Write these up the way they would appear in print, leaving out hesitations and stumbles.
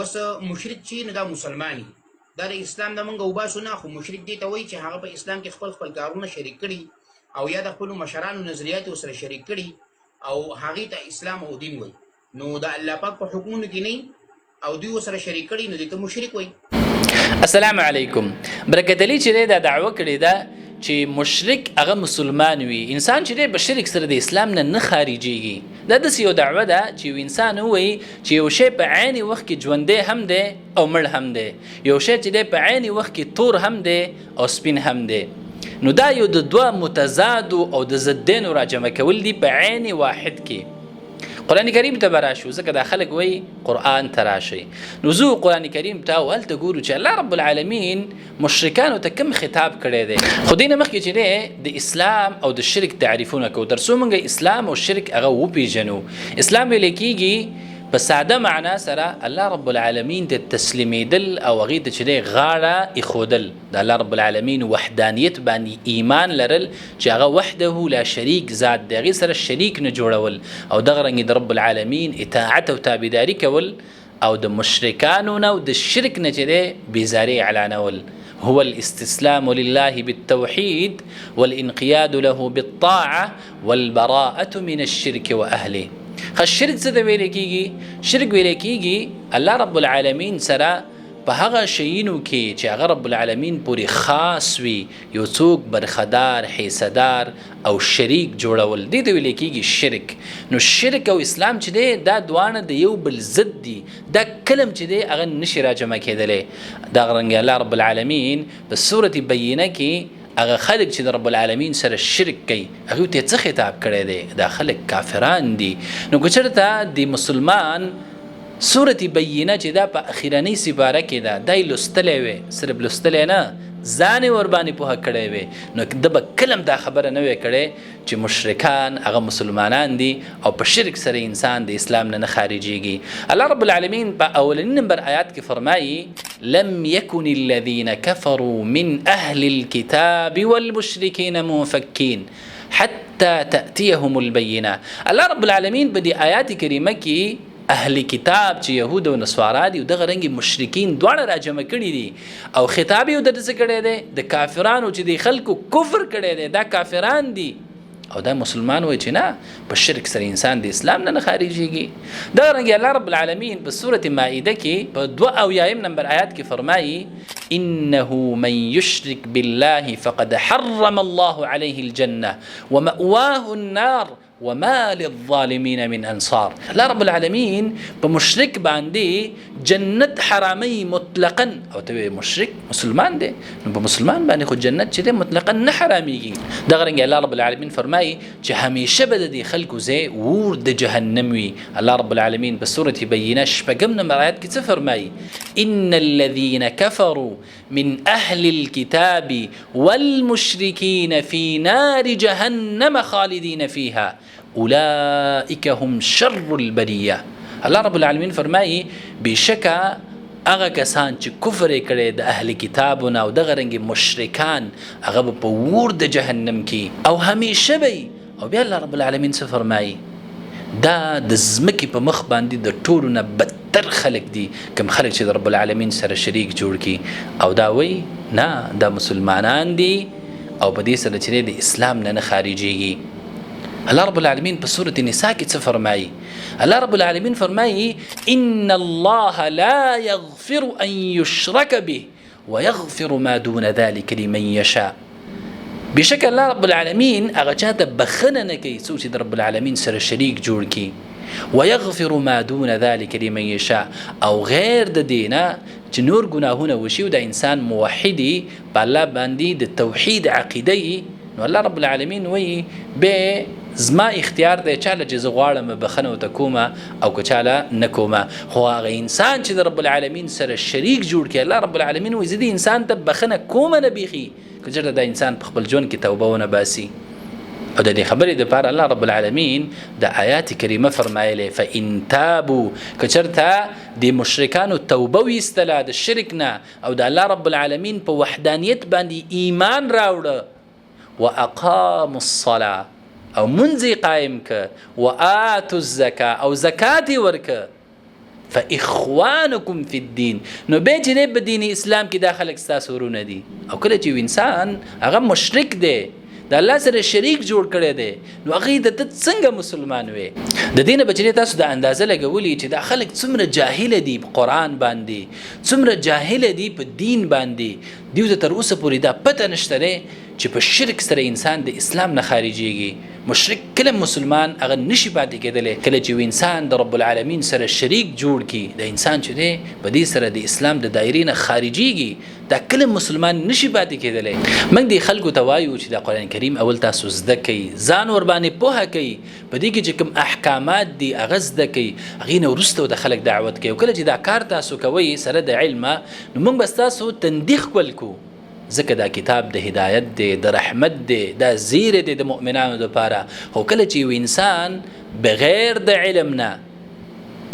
اوس مشرک چې نو دا مسلمانی دا د اسلام د منګه وباسو نه، خو مشرک دی ته وایي چې هغه په اسلام کې خپل کارونه شریک کړي او یا د خپل مشرانو نظریات سره شریک کړي او هغه ته اسلام او دین وایي، نو د الله پاک په حکمونو کې نه او دوی سره شریک کړي، نو دې ته مشرک وایي. السلام علیکم. برکت علي چې دا دعوه کړې ده چې مشرک هغه مسلمان وي، انسان چې به شرک سره د اسلام نه خارجيږي. دا د یو دعوه ده چې انسان وایي چې یو شی په عین وخت کې ژوندې هم دی او مړ هم دی، یو شی چې په عین وخت کې تور هم دی او سپین هم دی. نو دا یو د دوه متضاد او د ضدینو راجمع کول دي په عین واحد کې. قرآن کریم ته براشو ځکه دا خلک وایي قرآن ته راشي، نو زه قرآن کریم ته هلته ګورو چې الله رب العالمین مشرکانو ته کوم خطاب کړی دی. خو دې نه مخکې چې د اسلام او د شرک تعریفونه کوو، تر څو موږ اسلام او شرک هغه وپېژنو. اسلام ویل کېږي په ساده معنا سره الله رب العالمین ته تسلیمیدل او هغې ته چې غاړه ایښودل، د الله رب العالمین وحدانیت باندې ایمان لرل چې هغه وحده لا شریک ذات دی، هغې سره شریک نه جوړول او دغه رنګې د رب العالمین اطاعت او تابعداري کول او د مشرکانو نه او د شرک نه چې دی بیزاري اعلانول. هو الاستسلام لله بالتوحید والانقياد له بالطاعة والبراءة من الشرك وأهله. الشرک څه ته ویل کېږي؟ شرک ویل کېږي الله رب العالمین سره په هغه شیانو کې چې هغه رب العالمین پورې خاص وي یو څوک برخدار حصدار او شریک جوړول، دې ته ویل کېږي شرک. نو شرک او اسلام چې دی دا دواړه د یو بل ضد دي، دا کلم چې دی هغه نشي راجمع کېدلی. دغه رنګې الله رب العالمین په سورة بینه کې هغه خلک چې د رب العالمین سره شرک کوي هغوی ته څه خطاب کړی دی؟ دا خلک کافران دي. نو که چېرته د مسلمان سورة بینه چې دا په اخرنۍ سپاره کې ده دا یې لوستلی وی، صرف لوستلی نه ځان یې ورباندې پوهه کړی وی، نو ده به کلم دا خبره نه وی کړی چې مشرکان هغه مسلمانان دي او په شرک سره انسان د اسلام نه خارجيږي. الله رب العالمین په اولني نمبر آیات کې فرمایي لم يكن الذين كفروا من أهل الكتاب والمشركين منفكين حتى تأتيهم البينة. الله رب العالمین په دې آیات کریمه کې اهل کتاب چې یهود او نصارا دي او دغه رنګ مشرکین دواړه راجمع کړي دي او خطاب یې د څه کړی دی؟ د کافرانو چې د خلکو کفر کړی دی دا کافران دي او دا مسلمان وایي چې نه په شرک سره انسان د اسلام نه خارجيږي. دغه رنګ الله رب العالمین په سورة مائده کې په 22 نمبر آیات کې فرمایي انه من يشرك بالله فقد حرم الله عليه الجنة ومأواه النار وما للظالمين من انصار. الله رب العالمین په مشرک باندې جنت حرامي مطلقا، او ته مشرک مسلمان دی نو په مسلمان باندې خو جنت چې دی مطلقا نه حراميږي. دغه رنګ الله رب العالمین فرمایي چې همیشه به د خلکو ځای ور د جهنم وي. الله رب العالمین په سورة بینه 6 نمبر آیات کې څه فرمایي؟ ان الذين كفروا من اهل الكتاب والمشركين في نار جهنم خالدين فيها اولئك هم شر البریه. الله رب العالمین فرمایي بشکه هغه کسان چې کفر کړي د اهل کتابونه او دغه رنګ مشرکان هغه په ور د جهنم کې او همیشه وي. او بیا الله رب العالمین څه فرمایي؟ دا د ځمکې په مخ باندې د ټولو نه بدتر خلک دي کوم خلک چې د رب العالمین سره شریک جوړ کړي او دا وایي نه دا مسلمانان دي او په دې سره چې د اسلام نه خارجيږي. الله رب العالمین په سورة النساء کې څه فرمایي؟ الله رب العالمین فرمایي ان الله لا يغفر ان يشرك به ويغفر ما دون ذلك لمن يشاء. بشکل الله رب العالمین هغه چاته بخنه نه کوي څوک چې د رب العالمین سره شریک جوړ کړي، ويغفر ما دون ذلك لمن يشاء او غیر د دینه چې نور ګناهونه وشي او د انسان موحدي په الله باندې د توحید عقیده، نو الله رب العالمین وایي به زما اختیار دی چاله چې زه غواړم بخنه ورته کومه او که چاله نه کومه. خو هغه انسان چې د رب العالمین سره شریک جوړ کړي الله رب العالمین وایي زه دې انسان ته بخنه کومه نه بیخي که چېرته دا انسان په خپل ژوند کې توبه ونه باسي. او د دې خبرې دپاره الله رب العالمین د آیات کریمه فرمایلی فإن تابوا که چېرته د مشرکانو توبه ویستله د شرک نه او د الله رب العالمین په وحدانیت باندې ایمان راوړه واقاموا الصلاة او منځ قائم که و آتوا الزکا او زکات ورکه فاخوانکم فی الدین نو به چې په دین اسلام کې دا خلک ستاسو ورونه دي او کله چې انسان هغه مشرک دی د الله سره شریک جوړ کړی دی نو هغه د څنګه مسلمان وي د دین بچی تاسو د اندازه لګولي چې دا خلک څومره جاهل دي په قران باندې څومره جاهل دي په دین باندې دیو تر اوسه پورې دا پته نشته چې په شرک سره انسان د اسلام نه خارجيږي مشرک کله مسلمان هغه نشي پاتې کېدلی کله چې انسان د رب العالمین سره شریک جوړ کی د انسان چې دی په دې سره د اسلام د دایرې نه خارجيږي دا کله مسلمان نشي پاتې کېدلی موږ د خلکو ته وایو چې د قران کریم اول تاسو زده کړئ ځان ور باندې پوهه کړئ په دې کې چې کوم احکامات دي هغه زده کړئ هغې نه وروسته د خلک دعوت کوي کله چې دا کار تاسو کوئ سره د علم نو موږ بس تاسو تندیخ کول کو ځکه دا کتاب د هدایت دی د رحمت دی دا زیر دی د مؤمنانو لپاره خو کله چې یو انسان بغیر د علم نه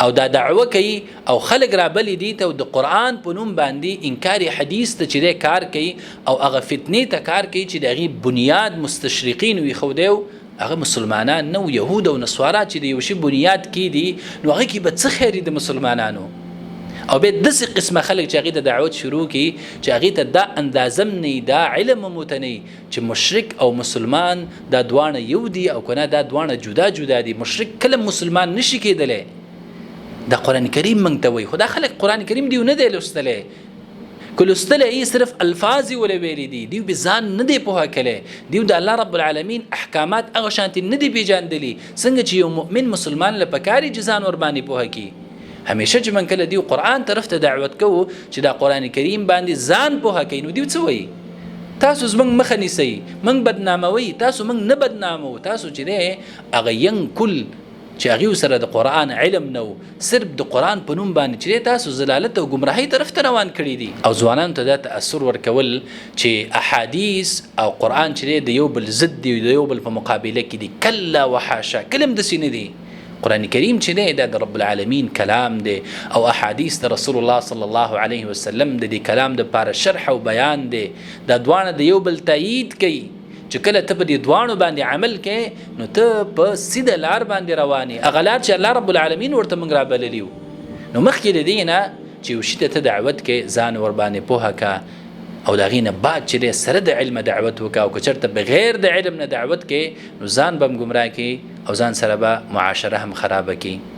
او دا دعوه کوي او خلق را بلی دي ته د قرآن په نوم باندې انکار حدیث ته چې کار کوي او هغه فتنې ته کار کوي چې د هغې بنیاد مستشرقین وي ښودی هغه مسلمانان نه یهود او نصوارا چې د یو شي بنیاد کې دي نو هغه کې به څه خیر د مسلمانانو او به داسې قسمه خلک چې هغې ته دعوت شروع کړي چې هغې ته دا اندازم نه دا علم مو نه چې مشرک او مسلمان دا دواړه یو دي او که نه دا دواړه جدا جدا دي مشرک کله مسلمان نشي کېدلی دا قرآن کریم موږ ته وایي خو دا خلک قرآن کریم دیو نه دی لوستلی که لوستلی یې صرف الفاظ یې ولې ویلي دي دیو به ځان نه دی پوهه کلی دیو د الله رب العالمین احکامات هغه شانتې نه دي پېژندلي څنګه چې یو مؤمن مسلمان له پکار یې چې ځان ورباندې پوهه کړي همیشه چې من کله دیو قرآن طرف ته دعوت کوو چې دا قرآن کریم باندې ځان پوهه کوي نو دیو څه وایي تاسو زموږ مخه نیسئ موږ بدناموئ تاسو موږ نه بدنامو تاسو چې دی هغه ینکل چې هغې سره د قرآن علم نه صرف د قرآن په نوم باندې چې دی تاسو ضلالت او ګمراهۍ طرف ته روان کړي دي او ځوانانو ته دا تأثر ورکول چې احادیث او قرآن چې دی د یو بل ضد دی د یو بل په مقابله کې دي کله وحاشا کله هم داسې نه دي قرآن کریم چې دی دا د رب العالمین کلام دی او احادیث د رسول الله صلی الله علیه وسلم د دې کلام دپاره شرح او بیان دی دا دواړه د یو بل تایید کوي چې کله ته په دې دواړو باندې عمل کوې نو ته په سیده لار باندې روان یې هغه لار چې الله رب العالمین ورته موږ رابللي وو نو مخکې د دې نه چې یو شي ته دعوت کوې ځان ورباندې پوهه که او د هغې نه بعد چې دی سره د علم دعوت وکړه او که چېرته بغیر د علم نه دعوت کوې نو ځان به هم ګمراه کړي او ځان سره به معاشره هم خرابه کړي